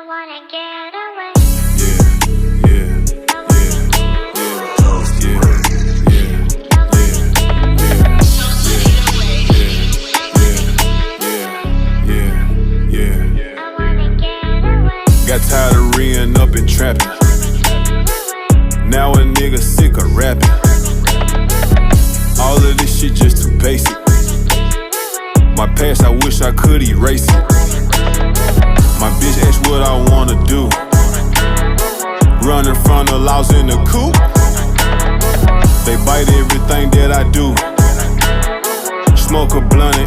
wanna get away. Got tired of reeing up and trapping. Now a nigga sick of rapping. All of this shit just too basic. My past, I wish I could erase it. My bitch asked what I wanna do. Running from the laws in the coop. They bite everything that I do. Smoke a blunt and